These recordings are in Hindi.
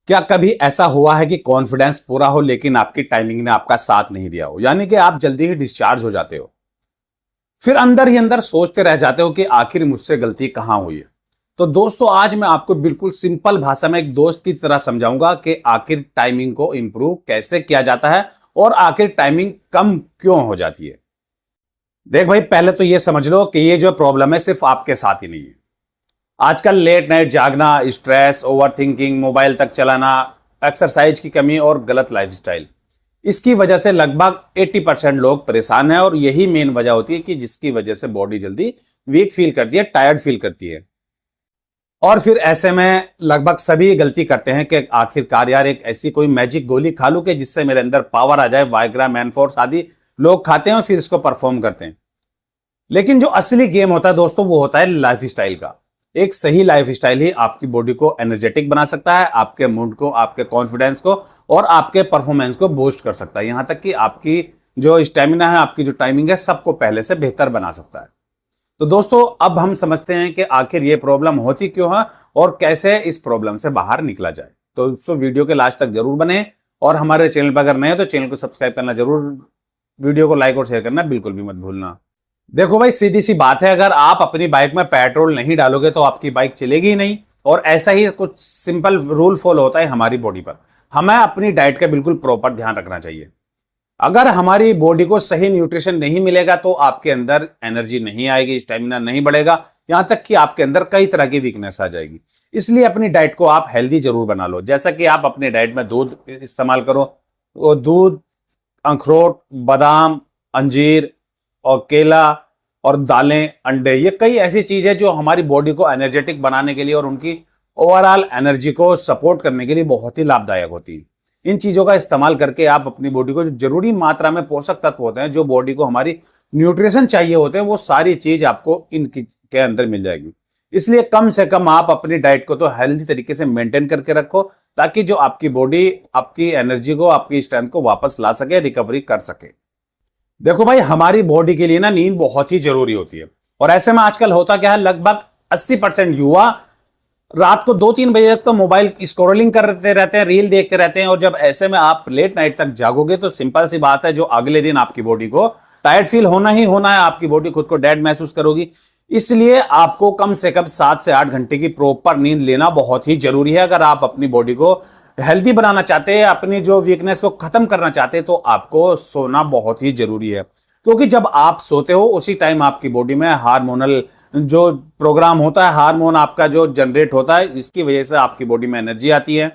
क्या कभी ऐसा हुआ है कि कॉन्फिडेंस पूरा हो लेकिन आपकी टाइमिंग ने आपका साथ नहीं दिया हो, यानी कि आप जल्दी ही डिस्चार्ज हो जाते हो, फिर अंदर ही अंदर सोचते रह जाते हो कि आखिर मुझसे गलती कहां हुई है। तो दोस्तों, आज मैं आपको बिल्कुल सिंपल भाषा में एक दोस्त की तरह समझाऊंगा कि आखिर टाइमिंग को इंप्रूव कैसे किया जाता है और आखिर टाइमिंग कम क्यों हो जाती है। देख भाई, पहले तो ये समझ लो कि ये जो प्रॉब्लम है सिर्फ आपके साथ ही नहीं है। आजकल लेट नाइट जागना, स्ट्रेस, ओवर थिंकिंग, मोबाइल तक चलाना, एक्सरसाइज की कमी और गलत लाइफस्टाइल, इसकी वजह से लगभग 80% लोग परेशान हैं और यही मेन वजह होती है कि जिसकी वजह से बॉडी जल्दी वीक फील करती है, टायर्ड फील करती है। और फिर ऐसे में लगभग सभी गलती करते हैं कि आखिरकार यार एक ऐसी कोई मैजिक गोली खा लूं कि जिससे मेरे अंदर पावर आ जाए, वाइग्रा, मैनफोर्स आदि लोग खाते हैं और फिर इसको परफॉर्म करते हैं। लेकिन जो असली गेम होता है दोस्तों, वो होता है लाइफस्टाइल का। एक सही लाइफस्टाइल ही आपकी बॉडी को एनर्जेटिक बना सकता है, आपके मूड को, आपके कॉन्फिडेंस को और आपके परफॉर्मेंस को बूस्ट कर सकता है। यहां तक कि आपकी जो स्टेमिना है, आपकी जो टाइमिंग है, सबको पहले से बेहतर बना सकता है। तो दोस्तों, अब हम समझते हैं कि आखिर ये प्रॉब्लम होती क्यों है और कैसे इस प्रॉब्लम से बाहर निकला जाए। तो दोस्तों, वीडियो के लास्ट तक जरूर बने और हमारे चैनल पर अगर नए हो तो चैनल को सब्सक्राइब करना जरूर, वीडियो को लाइक और शेयर करना बिल्कुल भी मत भूलना। देखो भाई, सीधी सी बात है, अगर आप अपनी बाइक में पेट्रोल नहीं डालोगे तो आपकी बाइक चलेगी ही नहीं। और ऐसा ही कुछ सिंपल रूल फॉलो होता है हमारी बॉडी पर। हमें अपनी डाइट का बिल्कुल प्रॉपर ध्यान रखना चाहिए। अगर हमारी बॉडी को सही न्यूट्रिशन नहीं मिलेगा तो आपके अंदर एनर्जी नहीं आएगी, स्टेमिना नहीं बढ़ेगा, यहां तक कि आपके अंदर कई तरह की वीकनेस आ जाएगी। इसलिए अपनी डाइट को आप हेल्दी जरूर बना लो। जैसा कि आप अपनी डाइट में दूध इस्तेमाल करो, वो दूध, अखरोट, बादाम, अंजीर और केला और दालें, अंडे, ये कई ऐसी चीजें जो हमारी बॉडी को एनर्जेटिक बनाने के लिए और उनकी ओवरऑल एनर्जी को सपोर्ट करने के लिए बहुत ही लाभदायक होती है। इन चीजों का इस्तेमाल करके आप अपनी बॉडी को जो जरूरी मात्रा में पोषक तत्व होते हैं, जो बॉडी को हमारी न्यूट्रिशन चाहिए होते हैं, वो सारी चीज आपको इनके के अंदर मिल जाएगी। इसलिए कम से कम आप अपनी डाइट को तो हेल्दी तरीके से मेंटेन करके रखो, ताकि जो आपकी बॉडी आपकी एनर्जी को, आपकी स्ट्रेंथ को वापस ला सके, रिकवरी कर सके। देखो भाई, हमारी बॉडी के लिए ना नींद बहुत ही जरूरी होती है। और ऐसे में आजकल होता क्या है, लगभग 80% युवा रात को 2-3 बजे तक तो मोबाइल स्क्रॉलिंग करते रहते हैं, रील देखते रहते हैं। और जब ऐसे में आप लेट नाइट तक जागोगे तो सिंपल सी बात है, जो अगले दिन आपकी बॉडी को टायर्ड फील होना ही होना है, आपकी बॉडी खुद को डेड महसूस करोगी। इसलिए आपको कम से कम 7 से 8 घंटे की प्रॉपर नींद लेना बहुत ही जरूरी है। अगर आप अपनी बॉडी को हेल्दी बनाना चाहते हैं, अपनी जो वीकनेस को खत्म करना चाहते हैं, तो आपको सोना बहुत ही जरूरी है। क्योंकि जब आप सोते हो उसी टाइम आपकी बॉडी में हार्मोनल जो प्रोग्राम होता है, हार्मोन आपका जो जनरेट होता है, इसकी वजह से आपकी बॉडी में एनर्जी आती है।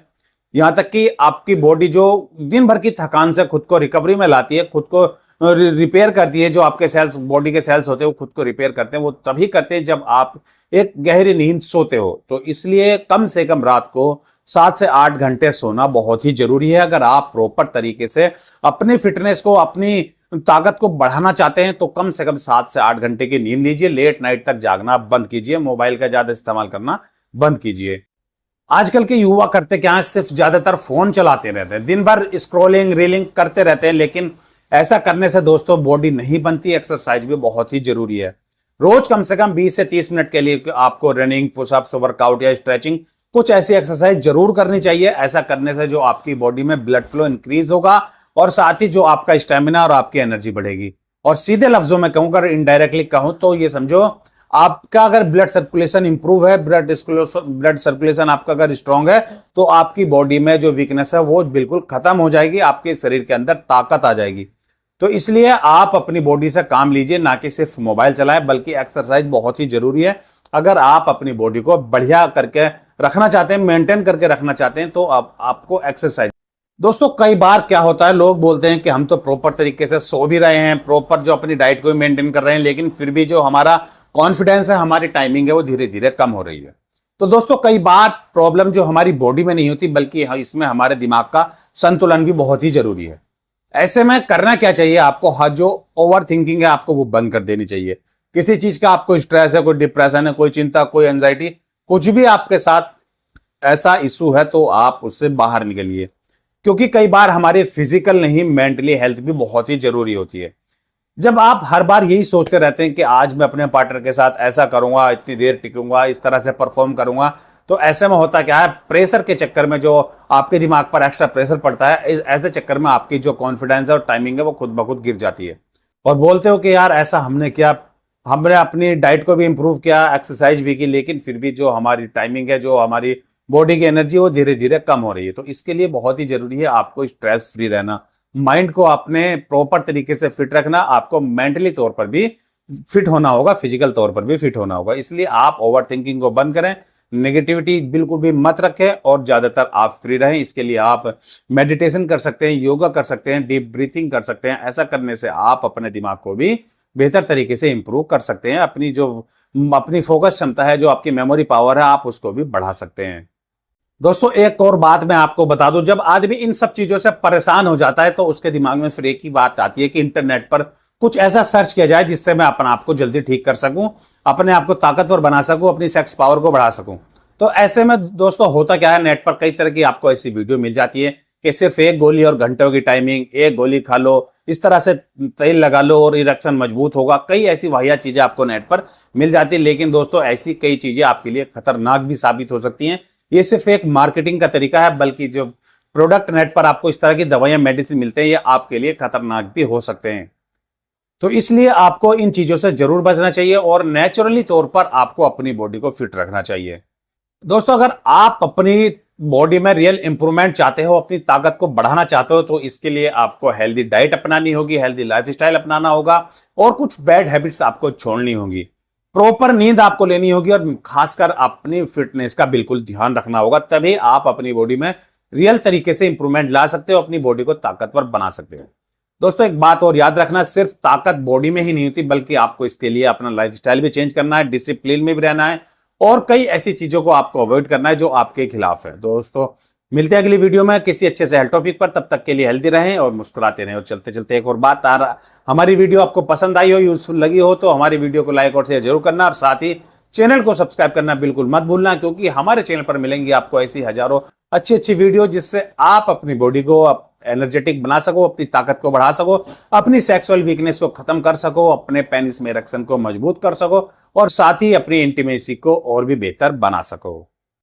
यहां तक कि आपकी बॉडी जो दिन भर की थकान से खुद को रिकवरी में लाती है, खुद को रिपेयर करती है। जो आपके सेल्स, बॉडी के सेल्स होते हैं, वो खुद को रिपेयर करते हैं। वो तभी करते हैं जब आप एक गहरी नींद सोते हो। तो इसलिए कम से कम रात को 7 से 8 घंटे सोना बहुत ही जरूरी है। अगर आप प्रॉपर तरीके से अपनी फिटनेस को, अपनी ताकत को बढ़ाना चाहते हैं तो कम से कम 7 से 8 घंटे की नींद लीजिए। लेट नाइट तक जागना बंद कीजिए, मोबाइल का ज्यादा इस्तेमाल करना बंद कीजिए। आजकल के युवा करते क्या है, सिर्फ ज्यादातर फोन चलाते रहते हैं, दिन भर स्क्रॉलिंग, रीलिंग करते रहते हैं। लेकिन ऐसा करने से दोस्तों बॉडी नहीं बनती। एक्सरसाइज भी बहुत ही जरूरी है। रोज कम से कम 20 से 30 मिनट के लिए आपको रनिंग, पुशअप्स, वर्कआउट या स्ट्रेचिंग, कुछ ऐसी एक्सरसाइज जरूर करनी चाहिए। ऐसा करने से जो आपकी बॉडी में ब्लड फ्लो इंक्रीज होगा और साथ ही जो आपका स्टेमिना और आपकी एनर्जी बढ़ेगी। और सीधे लफ्जों में कहूं, अगर इनडायरेक्टली कहूं तो ये समझो, आपका अगर ब्लड सर्कुलेशन इंप्रूव है, ब्लड सर्कुलेशन आपका अगर स्ट्रांग है, तो आपकी बॉडी में जो वीकनेस है वो बिल्कुल खत्म हो जाएगी, आपके शरीर के अंदर ताकत आ जाएगी। तो इसलिए आप अपनी बॉडी से काम लीजिए, ना कि सिर्फ मोबाइल चलाएं, बल्कि एक्सरसाइज बहुत ही जरूरी है। अगर आप अपनी बॉडी को बढ़िया करके रखना चाहते हैं, मेंटेन करके रखना चाहते हैं, तो आपको एक्सरसाइज। दोस्तों, कई बार क्या होता है, लोग बोलते हैं कि हम तो प्रॉपर तरीके से सो भी रहे हैं, प्रॉपर जो अपनी डाइट को मेंटेन कर रहे हैं, लेकिन फिर भी जो हमारा कॉन्फिडेंस है, हमारी टाइमिंग है, वो धीरे धीरे कम हो रही है। तो दोस्तों, कई बार प्रॉब्लम जो हमारी बॉडी में नहीं होती, बल्कि इसमें हमारे दिमाग का संतुलन भी बहुत ही जरूरी है। ऐसे में करना क्या चाहिए आपको, जो ओवर थिंकिंग है आपको वो बंद कर देनी चाहिए। किसी चीज का आपको स्ट्रेस है, कोई डिप्रेशन है, कोई चिंता, कोई एंजाइटी, कुछ भी आपके साथ ऐसा इशू है, तो आप उससे बाहर निकलिए। क्योंकि कई बार हमारे फिजिकल नहीं, मेंटली हेल्थ भी बहुत ही जरूरी होती है। जब आप हर बार यही सोचते रहते हैं कि आज मैं अपने पार्टनर के साथ ऐसा करूंगा, इतनी देर टिकूंगा, इस तरह से परफॉर्म करूंगा, तो ऐसे में होता क्या है, प्रेशर के चक्कर में जो आपके दिमाग पर एक्स्ट्रा प्रेशर पड़ता है, ऐसे चक्कर में आपकी जो कॉन्फिडेंस है और टाइमिंग है वो खुद ब खुद गिर जाती है। और बोलते हो कि यार ऐसा हमने किया, हमने अपनी डाइट को भी इंप्रूव किया, एक्सरसाइज भी की, लेकिन फिर भी जो हमारी टाइमिंग है, जो हमारी बॉडी की एनर्जी वो धीरे धीरे कम हो रही है। तो इसके लिए बहुत ही जरूरी है आपको स्ट्रेस फ्री रहना, माइंड को अपने प्रॉपर तरीके से फिट रखना, आपको मेंटली तौर पर भी फिट होना होगा, फिजिकल तौर पर भी फिट होना होगा। इसलिए आप ओवर थिंकिंग को बंद करें, नेगेटिविटी बिल्कुल भी मत रखें और ज्यादातर आप फ्री रहें। इसके लिए आप मेडिटेशन कर सकते हैं, योगा कर सकते हैं, डीप ब्रीथिंग कर सकते हैं। ऐसा करने से आप अपने दिमाग को भी बेहतर तरीके से इंप्रूव कर सकते हैं। अपनी फोकस क्षमता है, जो आपकी मेमोरी पावर है, आप उसको भी बढ़ा सकते हैं। दोस्तों एक और बात मैं आपको बता दूं, जब आदमी इन सब चीजों से परेशान हो जाता है तो उसके दिमाग में फिर एक ही बात आती है कि इंटरनेट पर कुछ ऐसा सर्च किया जाए जिससे मैं अपने आप को जल्दी ठीक कर सकूं, अपने आप को ताकतवर बना सकूं, अपनी सेक्स पावर को बढ़ा सकूं। तो ऐसे में दोस्तों होता क्या है, नेट पर कई तरह की आपको ऐसी वीडियो मिल जाती है कि सिर्फ एक गोली और घंटों की टाइमिंग, एक गोली खा लो, इस तरह से तेल लगा लो और इरेक्शन मजबूत होगा। कई ऐसी वाहियात चीजें आपको नेट पर मिल जाती है, लेकिन दोस्तों ऐसी कई चीजें आपके लिए खतरनाक भी साबित हो सकती हैं। ये सिर्फ एक मार्केटिंग का तरीका है, बल्कि जो प्रोडक्ट नेट पर आपको इस तरह की दवाइयां, मेडिसिन मिलते हैं, ये आपके लिए खतरनाक भी हो सकते हैं। तो इसलिए आपको इन चीजों से जरूर बचना चाहिए और नेचुरली तौर पर आपको अपनी बॉडी को फिट रखना चाहिए। दोस्तों अगर आप अपनी बॉडी में रियल इंप्रूवमेंट चाहते हो, अपनी ताकत को बढ़ाना चाहते हो, तो इसके लिए आपको हेल्दी डाइट अपनानी होगी, हेल्दी लाइफस्टाइल अपनाना होगा और कुछ बैड हैबिट्स आपको छोड़नी होगी। प्रॉपर नींद आपको लेनी होगी और खासकर अपनी फिटनेस का बिल्कुल ध्यान रखना होगा, तभी आप अपनी बॉडी में रियल तरीके से इंप्रूवमेंट ला सकते हो, अपनी बॉडी को ताकतवर बना सकते हो। दोस्तों एक बात और याद रखना, सिर्फ ताकत बॉडी में ही नहीं होती, बल्कि आपको इसके लिए अपना लाइफस्टाइल भी चेंज करना है, डिसिप्लिन में भी रहना है और कई ऐसी चीजों को आपको अवॉइड करना है जो आपके खिलाफ है। दोस्तों मिलते हैं अगली वीडियो में किसी अच्छे से हेल्थ टॉपिक पर, तब तक के लिए हेल्दी रहें और मुस्कुराते रहें। और चलते चलते एक और बात, हमारी वीडियो आपको पसंद आई हो, यूजफुल लगी हो, तो हमारी वीडियो को लाइक और शेयर जरूर करना और साथ ही चैनल को सब्सक्राइब करना बिल्कुल मत भूलना, क्योंकि हमारे चैनल पर मिलेंगी आपको ऐसी हजारों अच्छी अच्छी वीडियो जिससे आप अपनी बॉडी को एनर्जेटिक बना सको, अपनी ताकत को बढ़ा सको, अपनी सेक्सुअल वीकनेस को खत्म कर सको, अपने पेनिस में इरेक्शन को मजबूत कर सको और साथ ही अपनी इंटीमेसी को और भी बेहतर बना सको।